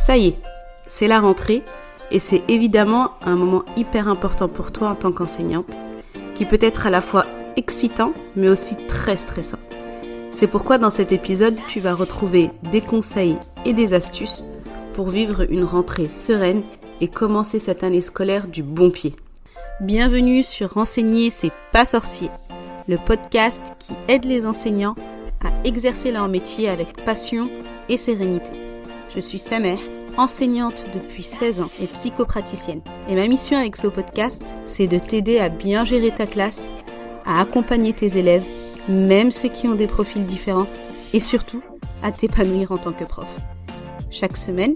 Ça y est, c'est la rentrée et c'est évidemment un moment hyper important pour toi en tant qu'enseignante, qui peut être à la fois excitant mais aussi très stressant. C'est pourquoi dans cet épisode, tu vas retrouver des conseils et des astuces pour vivre une rentrée sereine et commencer cette année scolaire du bon pied. Bienvenue sur Enseigner, c'est pas sorcier, le podcast qui aide les enseignants à exercer leur métier avec passion et sérénité. Je suis Samer, enseignante depuis 16 ans et psychopraticienne. Et ma mission avec ce podcast, c'est de t'aider à bien gérer ta classe, à accompagner tes élèves, même ceux qui ont des profils différents, et surtout, à t'épanouir en tant que prof. Chaque semaine,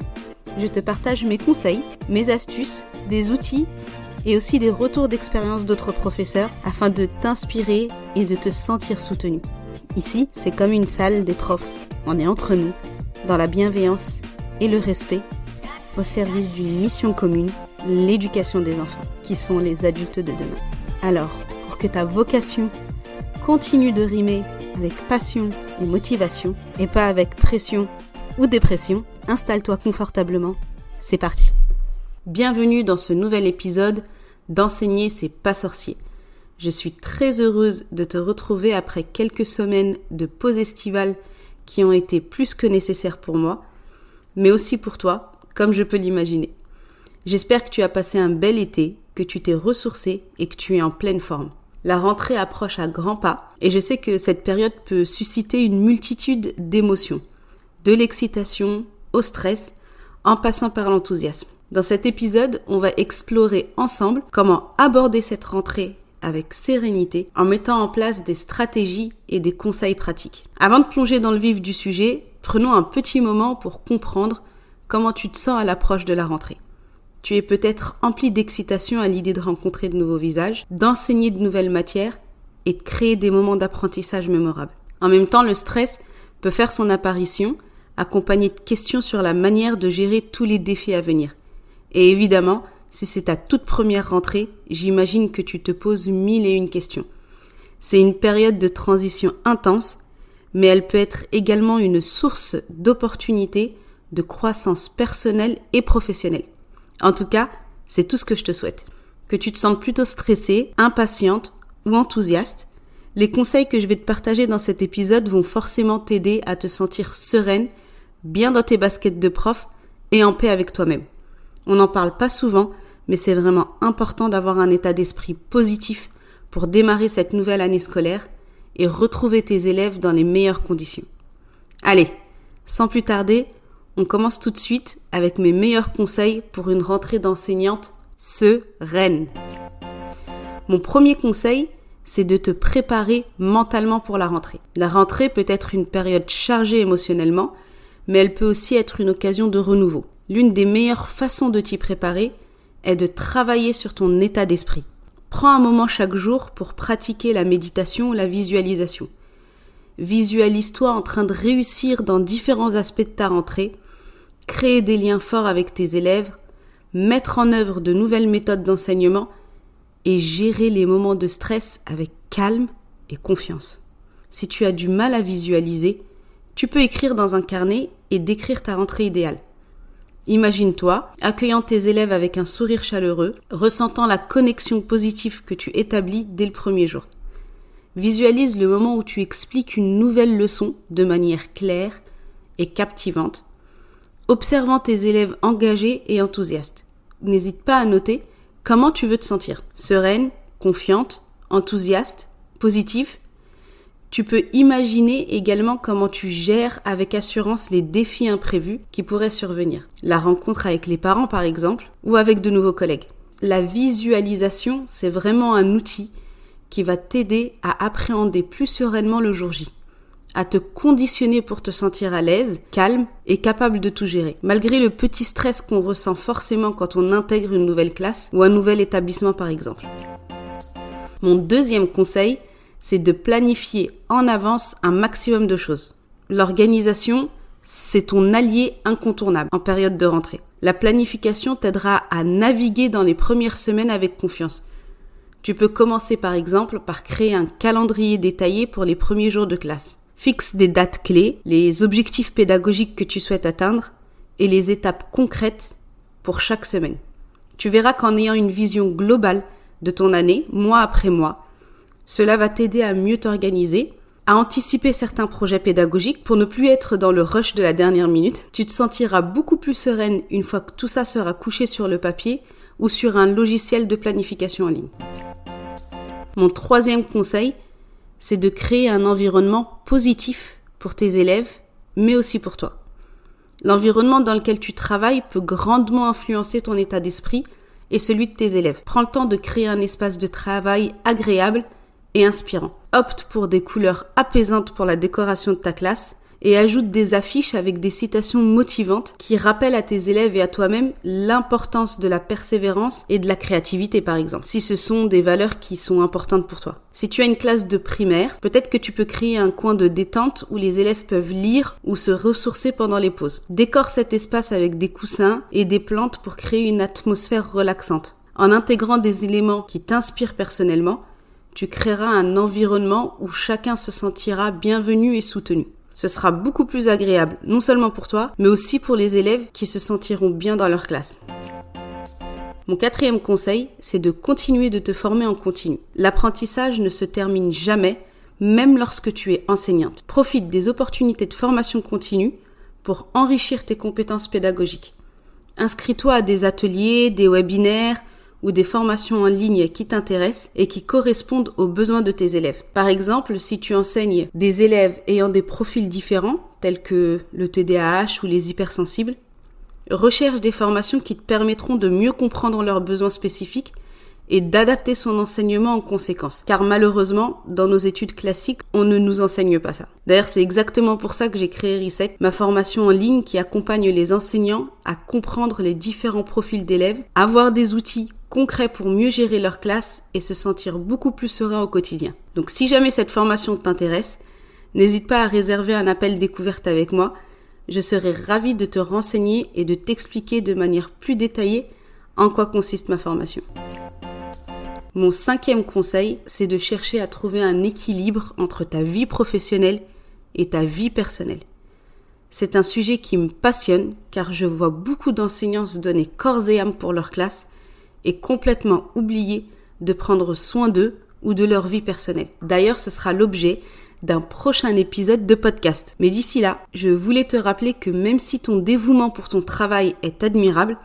je te partage mes conseils, mes astuces, des outils et aussi des retours d'expérience d'autres professeurs afin de t'inspirer et de te sentir soutenu. Ici, c'est comme une salle des profs. On est entre nous, dans la bienveillance et le respect, au service d'une mission commune, l'éducation des enfants, qui sont les adultes de demain. Alors, pour que ta vocation continue de rimer avec passion et motivation, et pas avec pression ou dépression, installe-toi confortablement, c'est parti. Bienvenue dans ce nouvel épisode d'Enseigner, c'est pas sorcier. Je suis très heureuse de te retrouver après quelques semaines de pause estivale qui ont été plus que nécessaires pour moi, mais aussi pour toi, comme je peux l'imaginer. J'espère que tu as passé un bel été, que tu t'es ressourcé et que tu es en pleine forme. La rentrée approche à grands pas et je sais que cette période peut susciter une multitude d'émotions, de l'excitation au stress, en passant par l'enthousiasme. Dans cet épisode, on va explorer ensemble comment aborder cette rentrée avec sérénité en mettant en place des stratégies et des conseils pratiques. Avant de plonger dans le vif du sujet, prenons un petit moment pour comprendre comment tu te sens à l'approche de la rentrée. Tu es peut-être empli d'excitation à l'idée de rencontrer de nouveaux visages, d'enseigner de nouvelles matières et de créer des moments d'apprentissage mémorables. En même temps, le stress peut faire son apparition, accompagné de questions sur la manière de gérer tous les défis à venir. Et évidemment, si c'est ta toute première rentrée, j'imagine que tu te poses 1001 questions. C'est une période de transition intense, mais elle peut être également une source d'opportunités, de croissance personnelle et professionnelle. En tout cas, c'est tout ce que je te souhaite. Que tu te sentes plutôt stressée, impatiente ou enthousiaste, les conseils que je vais te partager dans cet épisode vont forcément t'aider à te sentir sereine, bien dans tes baskets de prof et en paix avec toi-même. On n'en parle pas souvent, mais c'est vraiment important d'avoir un état d'esprit positif pour démarrer cette nouvelle année scolaire et retrouver tes élèves dans les meilleures conditions. Allez, sans plus tarder, on commence tout de suite avec mes meilleurs conseils pour une rentrée d'enseignante sereine. Mon premier conseil, c'est de te préparer mentalement pour la rentrée. La rentrée peut être une période chargée émotionnellement, mais elle peut aussi être une occasion de renouveau. L'une des meilleures façons de t'y préparer est de travailler sur ton état d'esprit. Prends un moment chaque jour pour pratiquer la méditation ou la visualisation. Visualise-toi en train de réussir dans différents aspects de ta rentrée, créer des liens forts avec tes élèves, mettre en œuvre de nouvelles méthodes d'enseignement et gérer les moments de stress avec calme et confiance. Si tu as du mal à visualiser, tu peux écrire dans un carnet et décrire ta rentrée idéale. Imagine-toi accueillant tes élèves avec un sourire chaleureux, ressentant la connexion positive que tu établis dès le premier jour. Visualise le moment où tu expliques une nouvelle leçon de manière claire et captivante, observant tes élèves engagés et enthousiastes. N'hésite pas à noter comment tu veux te sentir. Sereine, confiante, enthousiaste, positive. Tu peux imaginer également comment tu gères avec assurance les défis imprévus qui pourraient survenir. La rencontre avec les parents par exemple, ou avec de nouveaux collègues. La visualisation, c'est vraiment un outil qui va t'aider à appréhender plus sereinement le jour J, à te conditionner pour te sentir à l'aise, calme et capable de tout gérer, malgré le petit stress qu'on ressent forcément quand on intègre une nouvelle classe ou un nouvel établissement par exemple. Mon deuxième conseil, c'est de planifier en avance un maximum de choses. L'organisation, c'est ton allié incontournable en période de rentrée. La planification t'aidera à naviguer dans les premières semaines avec confiance. Tu peux commencer par exemple par créer un calendrier détaillé pour les premiers jours de classe. Fixe des dates clés, les objectifs pédagogiques que tu souhaites atteindre et les étapes concrètes pour chaque semaine. Tu verras qu'en ayant une vision globale de ton année, mois après mois, cela va t'aider à mieux t'organiser, à anticiper certains projets pédagogiques pour ne plus être dans le rush de la dernière minute. Tu te sentiras beaucoup plus sereine une fois que tout ça sera couché sur le papier ou sur un logiciel de planification en ligne. Mon troisième conseil, c'est de créer un environnement positif pour tes élèves, mais aussi pour toi. L'environnement dans lequel tu travailles peut grandement influencer ton état d'esprit et celui de tes élèves. Prends le temps de créer un espace de travail agréable et inspirant. Opte pour des couleurs apaisantes pour la décoration de ta classe et ajoute des affiches avec des citations motivantes qui rappellent à tes élèves et à toi-même l'importance de la persévérance et de la créativité par exemple, si ce sont des valeurs qui sont importantes pour toi. Si tu as une classe de primaire, peut-être que tu peux créer un coin de détente où les élèves peuvent lire ou se ressourcer pendant les pauses. Décore cet espace avec des coussins et des plantes pour créer une atmosphère relaxante. En intégrant des éléments qui t'inspirent personnellement, tu créeras un environnement où chacun se sentira bienvenu et soutenu. Ce sera beaucoup plus agréable, non seulement pour toi, mais aussi pour les élèves qui se sentiront bien dans leur classe. Mon quatrième conseil, c'est de continuer de te former en continu. L'apprentissage ne se termine jamais, même lorsque tu es enseignante. Profite des opportunités de formation continue pour enrichir tes compétences pédagogiques. Inscris-toi à des ateliers, des webinaires, ou des formations en ligne qui t'intéressent et qui correspondent aux besoins de tes élèves. Par exemple, si tu enseignes des élèves ayant des profils différents, tels que le TDAH ou les hypersensibles, recherche des formations qui te permettront de mieux comprendre leurs besoins spécifiques et d'adapter son enseignement en conséquence. Car malheureusement, dans nos études classiques, on ne nous enseigne pas ça. D'ailleurs, c'est exactement pour ça que j'ai créé Reset, ma formation en ligne qui accompagne les enseignants à comprendre les différents profils d'élèves, avoir des outils concrets pour mieux gérer leur classe et se sentir beaucoup plus serein au quotidien. Donc si jamais cette formation t'intéresse, n'hésite pas à réserver un appel découverte avec moi. Je serai ravie de te renseigner et de t'expliquer de manière plus détaillée en quoi consiste ma formation. Mon cinquième conseil, c'est de chercher à trouver un équilibre entre ta vie professionnelle et ta vie personnelle. C'est un sujet qui me passionne car je vois beaucoup d'enseignants se donner corps et âme pour leur classe et complètement oublier de prendre soin d'eux ou de leur vie personnelle. D'ailleurs, ce sera l'objet d'un prochain épisode de podcast. Mais d'ici là, je voulais te rappeler que même si ton dévouement pour ton travail est admirable,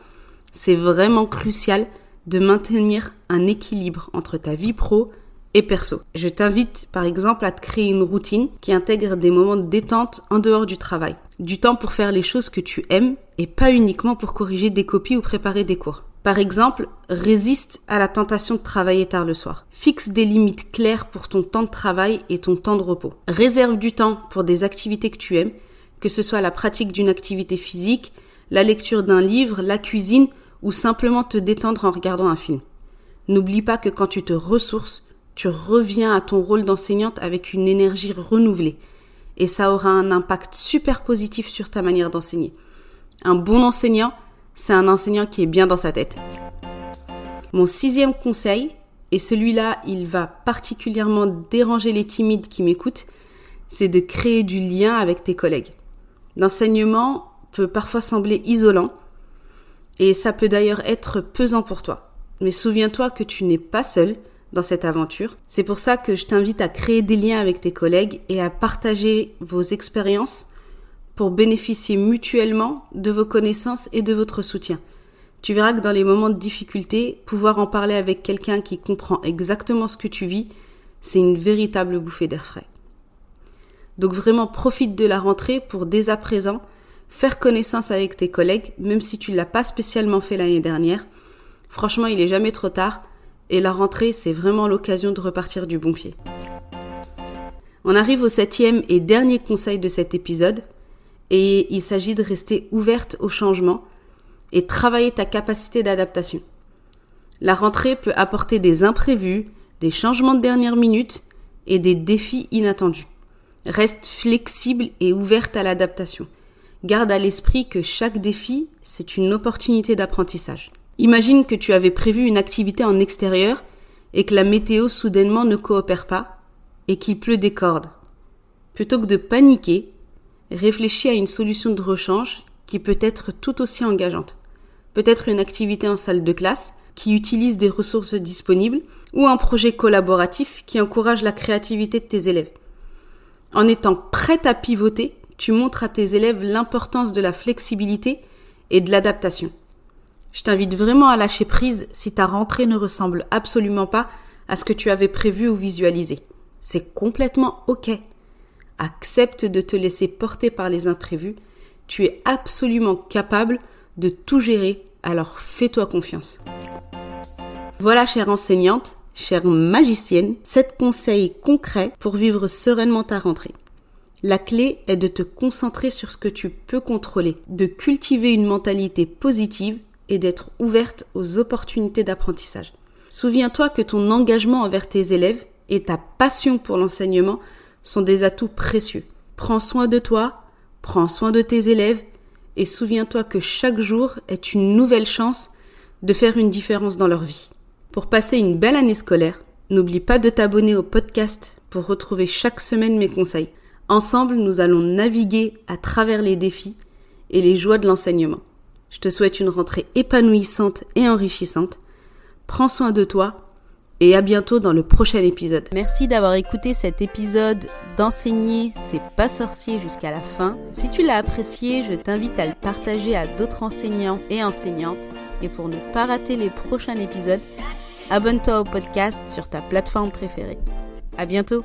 c'est vraiment crucial de maintenir un équilibre entre ta vie pro et perso. Je t'invite par exemple à te créer une routine qui intègre des moments de détente en dehors du travail. Du temps pour faire les choses que tu aimes et pas uniquement pour corriger des copies ou préparer des cours. Par exemple, résiste à la tentation de travailler tard le soir. Fixe des limites claires pour ton temps de travail et ton temps de repos. Réserve du temps pour des activités que tu aimes, que ce soit la pratique d'une activité physique, la lecture d'un livre, la cuisine ou simplement te détendre en regardant un film. N'oublie pas que quand tu te ressources, tu reviens à ton rôle d'enseignante avec une énergie renouvelée et ça aura un impact super positif sur ta manière d'enseigner. Un bon enseignant, c'est un enseignant qui est bien dans sa tête. Mon sixième conseil, et celui-là, il va particulièrement déranger les timides qui m'écoutent, c'est de créer du lien avec tes collègues. L'enseignement peut parfois sembler isolant, et ça peut d'ailleurs être pesant pour toi. Mais souviens-toi que tu n'es pas seul dans cette aventure. C'est pour ça que je t'invite à créer des liens avec tes collègues et à partager vos expériences pour bénéficier mutuellement de vos connaissances et de votre soutien. Tu verras que dans les moments de difficulté, pouvoir en parler avec quelqu'un qui comprend exactement ce que tu vis, c'est une véritable bouffée d'air frais. Donc vraiment profite de la rentrée pour dès à présent faire connaissance avec tes collègues, même si tu ne l'as pas spécialement fait l'année dernière. Franchement, il n'est jamais trop tard et la rentrée, c'est vraiment l'occasion de repartir du bon pied. On arrive au 7e et dernier conseil de cet épisode. Et il s'agit de rester ouverte au changement et travailler ta capacité d'adaptation. La rentrée peut apporter des imprévus, des changements de dernière minute et des défis inattendus. Reste flexible et ouverte à l'adaptation. Garde à l'esprit que chaque défi, c'est une opportunité d'apprentissage. Imagine que tu avais prévu une activité en extérieur et que la météo soudainement ne coopère pas et qu'il pleut des cordes. Plutôt que de paniquer, réfléchis à une solution de rechange qui peut être tout aussi engageante. Peut-être une activité en salle de classe qui utilise des ressources disponibles ou un projet collaboratif qui encourage la créativité de tes élèves. En étant prête à pivoter, tu montres à tes élèves l'importance de la flexibilité et de l'adaptation. Je t'invite vraiment à lâcher prise si ta rentrée ne ressemble absolument pas à ce que tu avais prévu ou visualisé. C'est complètement OK. Accepte de te laisser porter par les imprévus. Tu es absolument capable de tout gérer, alors fais-toi confiance. Voilà, chère enseignante, chère magicienne, 7 conseils concrets pour vivre sereinement ta rentrée. La clé est de te concentrer sur ce que tu peux contrôler, de cultiver une mentalité positive et d'être ouverte aux opportunités d'apprentissage. Souviens-toi que ton engagement envers tes élèves et ta passion pour l'enseignement sont des atouts précieux. Prends soin de toi, prends soin de tes élèves et souviens-toi que chaque jour est une nouvelle chance de faire une différence dans leur vie. Pour passer une belle année scolaire, n'oublie pas de t'abonner au podcast pour retrouver chaque semaine mes conseils. Ensemble, nous allons naviguer à travers les défis et les joies de l'enseignement. Je te souhaite une rentrée épanouissante et enrichissante. Prends soin de toi et à bientôt dans le prochain épisode. Merci d'avoir écouté cet épisode d'Enseigner, c'est pas sorcier jusqu'à la fin. Si tu l'as apprécié, je t'invite à le partager à d'autres enseignants et enseignantes. Et pour ne pas rater les prochains épisodes, abonne-toi au podcast sur ta plateforme préférée. À bientôt!